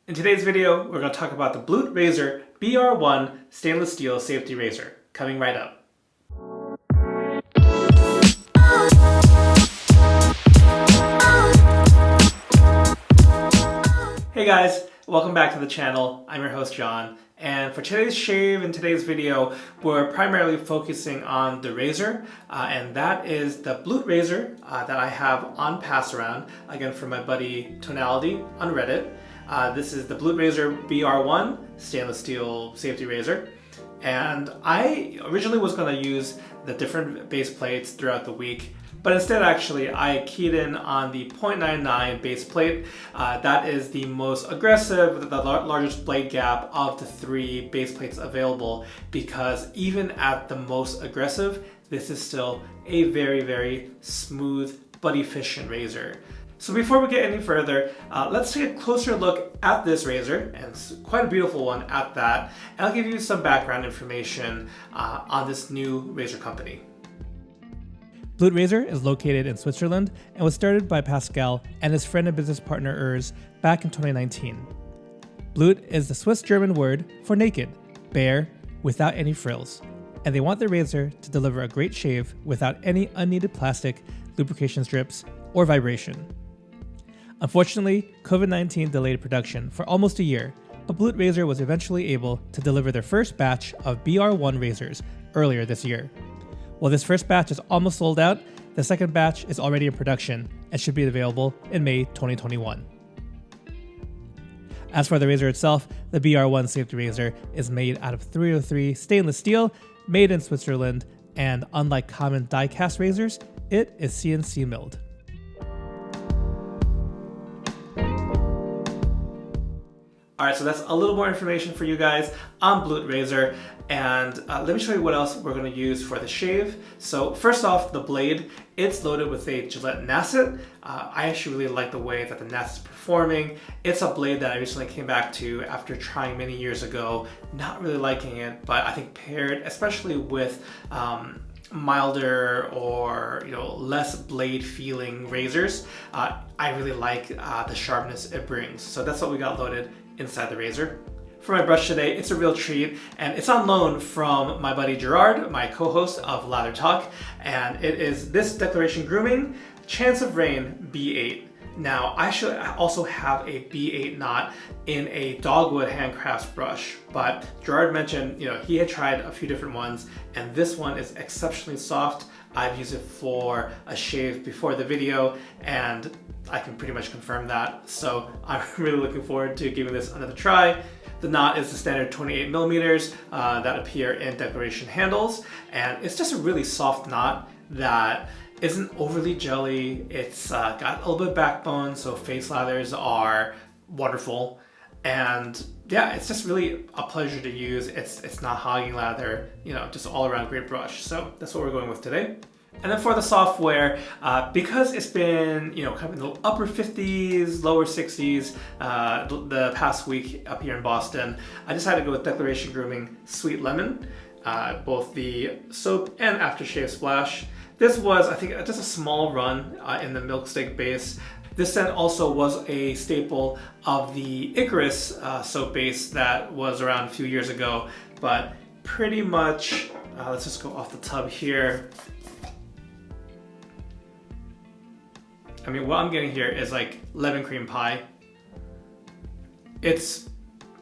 In today's video, we're going to talk about the Blutt Rasur BR-1 stainless steel safety razor, coming right up. Hey guys, welcome back to the channel. I'm your host John, and for today's shave and today's video, we're primarily focusing on the razor, and that is the Blutt Rasur that I have on pass around, again from my buddy Tonality on Reddit. This is the Blutt Rasur BR-1 stainless steel safety razor, and I originally was going to use the different base plates throughout the week, but instead actually I keyed in on the .99 base plate. That is the most aggressive, the largest blade gap of the three base plates available, because even at the most aggressive, this is still a very smooth but efficient razor. So before we get any further, let's take a closer look at this razor, and it's quite a beautiful one at that, and I'll give you some background information on this new razor company. Blutt Rasur is located in Switzerland and was started by Pascal and his friend and business partner Urs back in 2019. Blutt is the Swiss-German word for naked, bare, without any frills, and they want their razor to deliver a great shave without any unneeded plastic, lubrication strips, or vibration. Unfortunately, COVID-19 delayed production for almost a year, but Blutt Rasur was eventually able to deliver their first batch of BR-1 razors earlier this year. While this first batch is almost sold out, the second batch is already in production and should be available in May 2021. As for the razor itself, the BR-1 safety razor is made out of 303 stainless steel, made in Switzerland, and unlike common die-cast razors, it is CNC milled. Alright, so that's a little more information for you guys on Blutt Rasur, and let me show you what else we're going to use for the shave. So first off, the blade, it's loaded with a Gillette Nacet. I actually really like the way that the Nacet is performing. It's a blade that I recently came back to after trying many years ago, not really liking it, but I think paired especially with milder or less blade feeling razors, I really like the sharpness it brings. So that's what we got loaded inside the razor. For my brush today, it's a real treat, and it's on loan from my buddy Gerard, my co-host of Lather Talk, and it is this Declaration Grooming Chance of Rain B8. Now, I should also have a B8 knot in a dogwood handcrafts brush, but Gerard mentioned, he had tried a few different ones, and this one is exceptionally soft. I've used it for a shave before the video, and I can pretty much confirm that. So I'm really looking forward to giving this another try. The knot is the standard 28 millimeters that appear in Declaration handles, and it's just a really soft knot that isn't overly jelly. It's got a little bit of backbone, so face lathers are wonderful. And yeah, it's just really a pleasure to use. It's not hogging lather, just all around great brush. So that's what we're going with today. And then for the software, because it's been, kind of in the upper 50s, lower 60s the past week up here in Boston, I decided to go with Declaration Grooming Sweet Lemon, both the soap and aftershave splash. This was, I think, just a small run in the milk steak base. This scent also was a staple of the Icarus soap base that was around a few years ago, but pretty much, let's just go off the tub here. I mean, what I'm getting here is like lemon cream pie. It's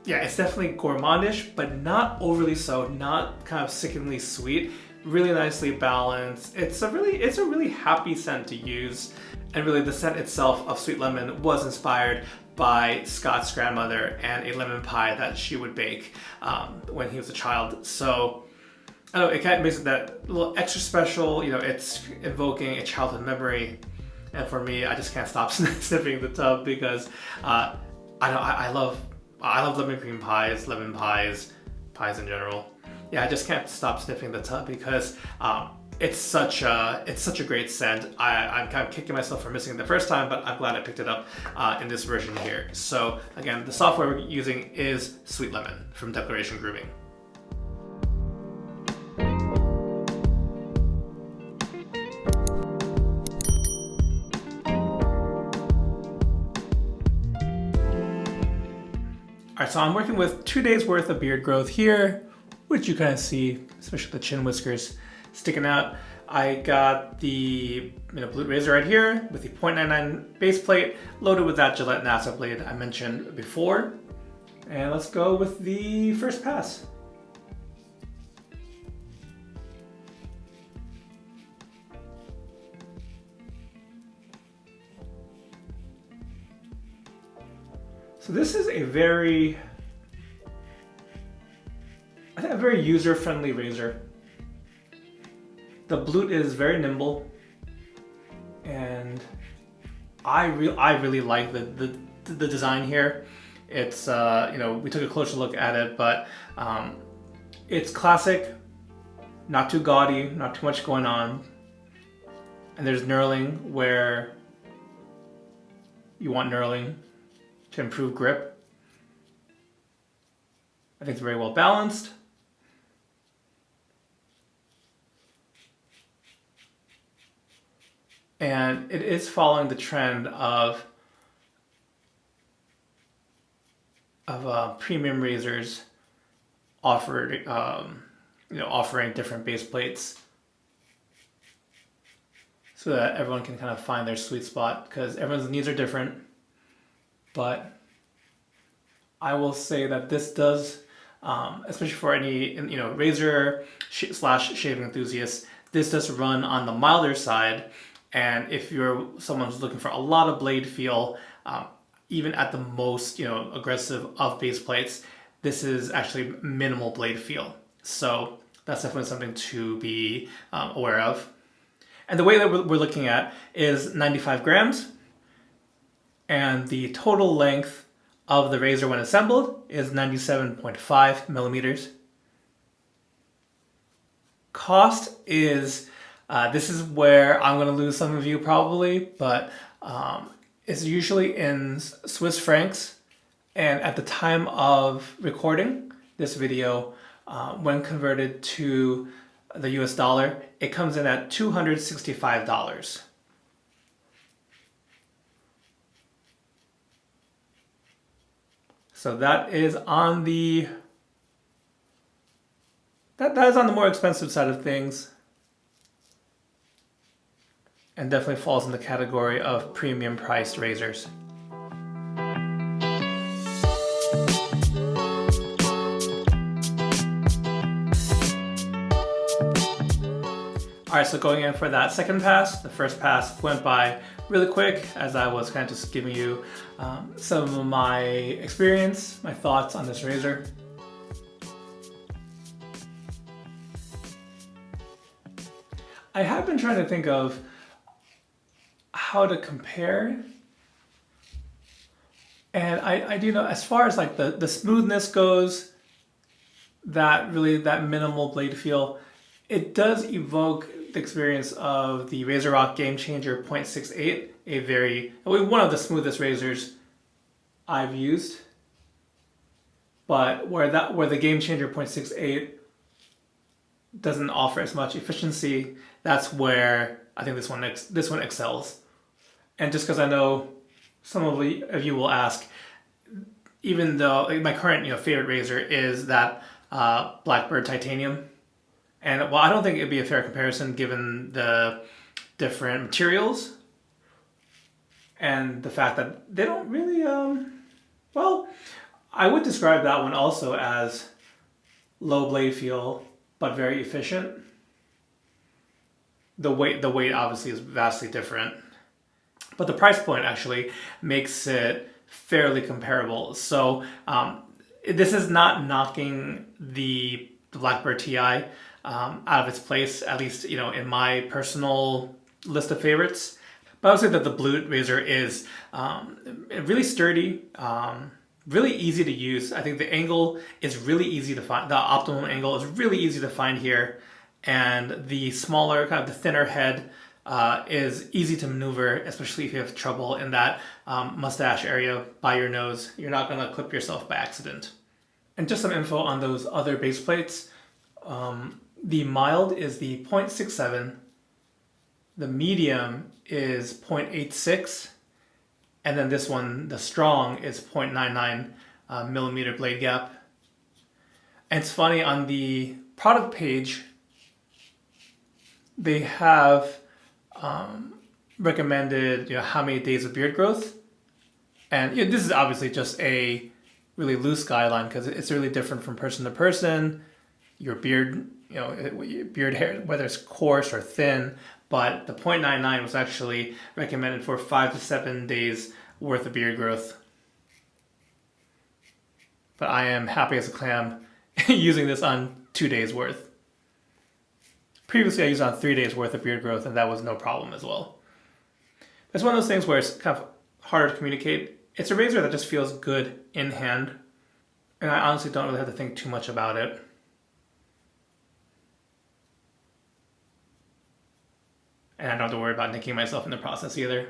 definitely gourmandish, but not overly so, not kind of sickeningly sweet. Really nicely balanced. It's a really happy scent to use. And really the scent itself of Sweet Lemon was inspired by Scott's grandmother and a lemon pie that she would bake when he was a child. So I don't know, it kind of makes it that little extra special, it's invoking a childhood memory. And for me, I just can't stop sniffing the tub because I love lemon cream pies, lemon pies, pies in general. Yeah, I just can't stop sniffing the tub because it's such a great scent. I'm kind of kicking myself for missing it the first time, but I'm glad I picked it up in this version here. So again, the software we're using is Sweet Lemon from Declaration Grooming. All right, so I'm working with 2 days worth of beard growth here, which you kind of see, especially the chin whiskers sticking out. I got the Blutt Razor right here with the 0.99 base plate loaded with that Gillette Nacet blade I mentioned before. And let's go with the first pass. So this is a very user-friendly razor. The Blutt is very nimble, and I really like the design here. It's we took a closer look at it, but it's classic, not too gaudy, not too much going on, and there's knurling where you want knurling to improve grip. I think it's very well balanced. And it is following the trend of premium razors offering different base plates so that everyone can kind of find their sweet spot, because everyone's needs are different. But I will say that this does, especially for any razor slash shaving enthusiasts, this does run on the milder side. And if you're someone who's looking for a lot of blade feel, even at the most aggressive of base plates, this is actually minimal blade feel. So that's definitely something to be aware of. And the way that we're looking at is 95 grams. And the total length of the razor when assembled is 97.5 millimeters. Cost is, this is where I'm going to lose some of you probably, but it's usually in Swiss francs. And at the time of recording this video, when converted to the US dollar, it comes in at $265. So that is on the that is on the more expensive side of things, and definitely falls in the category of premium priced razors. All right, so going in for that second pass, the first pass went by really quick as I was kind of just giving you some of my experience, my thoughts on this razor. I have been trying to think of how to compare, and I do know as far as like the smoothness goes, that minimal blade feel, it does evoke the experience of the RazorRock Game Changer 0.68, one of the smoothest razors I've used. But where the Game Changer 0.68 doesn't offer as much efficiency, that's where I think this one excels. And just because I know some of you will ask, even though my current favorite razor is that Blackbird Titanium. And well, I don't think it'd be a fair comparison given the different materials and the fact that they don't really, well, I would describe that one also as low blade feel, but very efficient. The weight obviously is vastly different, but the price point actually makes it fairly comparable. So this is not knocking the Blackbird TI out of its place, at least in my personal list of favorites. But I would say that the Blutt razor is really sturdy, really easy to use. I think the angle is really easy to find. The optimum angle is really easy to find here, and the smaller, kind of the thinner head is easy to maneuver, especially if you have trouble in that mustache area by your nose. You're not going to clip yourself by accident. And just some info on those other base plates. The mild is the 0.67, the medium is 0.86, and then this one, the strong, is 0.99 millimeter blade gap. And it's funny, on the product page, they have recommended how many days of beard growth. And this is obviously just a really loose guideline because it's really different from person to person. Your beard, beard hair, whether it's coarse or thin, but the 0.99 was actually recommended for 5 to 7 days worth of beard growth. But I am happy as a clam using this on 2 days worth. Previously I used it on 3 days worth of beard growth, and that was no problem as well. It's one of those things where it's kind of harder to communicate. It's a razor that just feels good in hand, and I honestly don't really have to think too much about it. And I don't have to worry about nicking myself in the process either.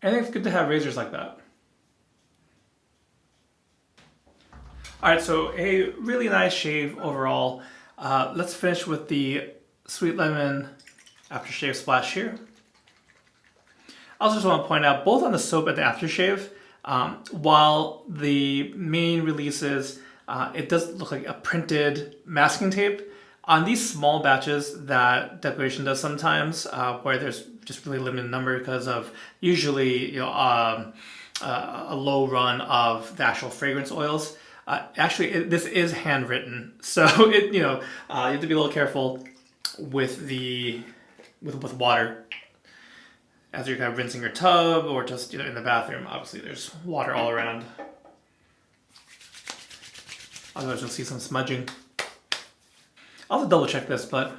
I think it's good to have razors like that. Alright, so a really nice shave overall. Let's finish with the Sweet Lemon aftershave splash here. I also just want to point out, both on the soap and the aftershave, while the main releases, it does look like a printed masking tape. On these small batches that Declaration does sometimes, where there's just really limited number because of usually a low run of the actual fragrance oils. Actually, this is handwritten, so you have to be a little careful with with water as you're kind of rinsing your tub or just in the bathroom. Obviously, there's water all around. Otherwise, you'll see some smudging. I'll have to double check this, but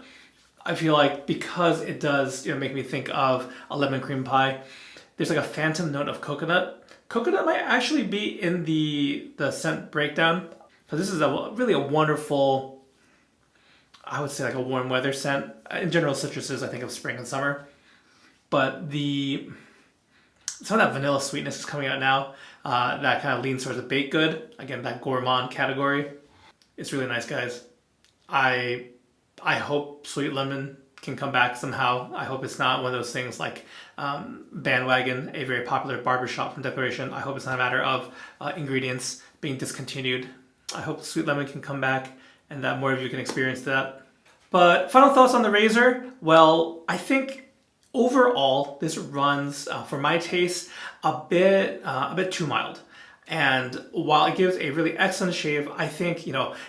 I feel like because it does make me think of a lemon cream pie, there's like a phantom note of coconut. Coconut might actually be in the scent breakdown. So this is really a wonderful, I would say like a warm weather scent. In general, citruses, I think of spring and summer. But some of that vanilla sweetness is coming out now. That kind of leans towards a baked good. Again, that gourmand category. It's really nice, guys. I hope Sweet Lemon can come back somehow. I hope it's not one of those things like Bandwagon, a very popular barbershop from Declaration. I hope it's not a matter of ingredients being discontinued. I hope Sweet Lemon can come back and that more of you can experience that. But final thoughts on the razor. Well, I think overall this runs, for my taste, a bit too mild. And while it gives a really excellent shave, I think,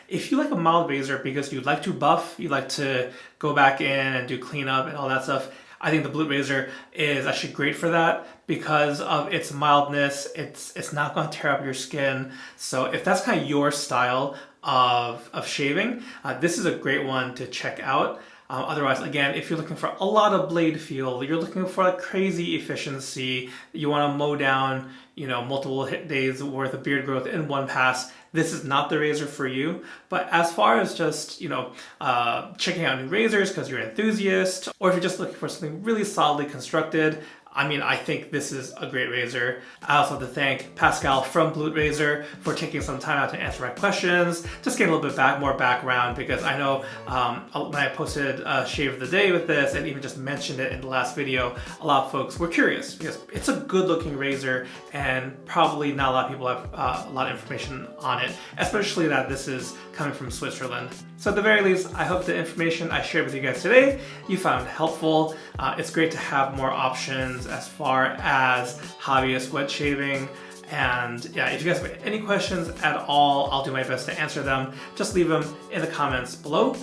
if you like a mild razor because you like to buff, you like to go back in and do cleanup and all that stuff, I think the Blutt Razor is actually great for that because of its mildness. It's not going to tear up your skin. So if that's kind of your style of shaving, this is a great one to check out. Otherwise, again, if you're looking for a lot of blade feel, you're looking for a crazy efficiency, you want to mow down, multiple days worth of beard growth in one pass, this is not the razor for you. But as far as just, checking out new razors because you're an enthusiast, or if you're just looking for something really solidly constructed, I think this is a great razor. I also have to thank Pascal from Blutt Rasur for taking some time out to answer my questions, just getting a little bit more background, because I know when I posted a shave of the day with this and even just mentioned it in the last video, a lot of folks were curious because it's a good looking razor and probably not a lot of people have a lot of information on it, especially that this is coming from Switzerland. So at the very least, I hope the information I shared with you guys today you found helpful. It's great to have more options as far as hobbyist wet shaving. And yeah, if you guys have any questions at all, I'll do my best to answer them. Just leave them in the comments below.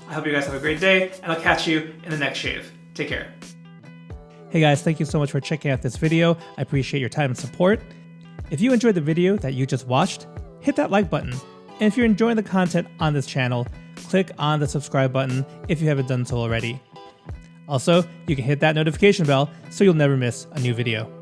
I hope you guys have a great day, and I'll catch you in the next shave. Take care. Hey guys, thank you so much for checking out this video. I appreciate your time and support. If you enjoyed the video that you just watched, hit that like button. And if you're enjoying the content on this channel, click on the subscribe button if you haven't done so already. Also, you can hit that notification bell so you'll never miss a new video.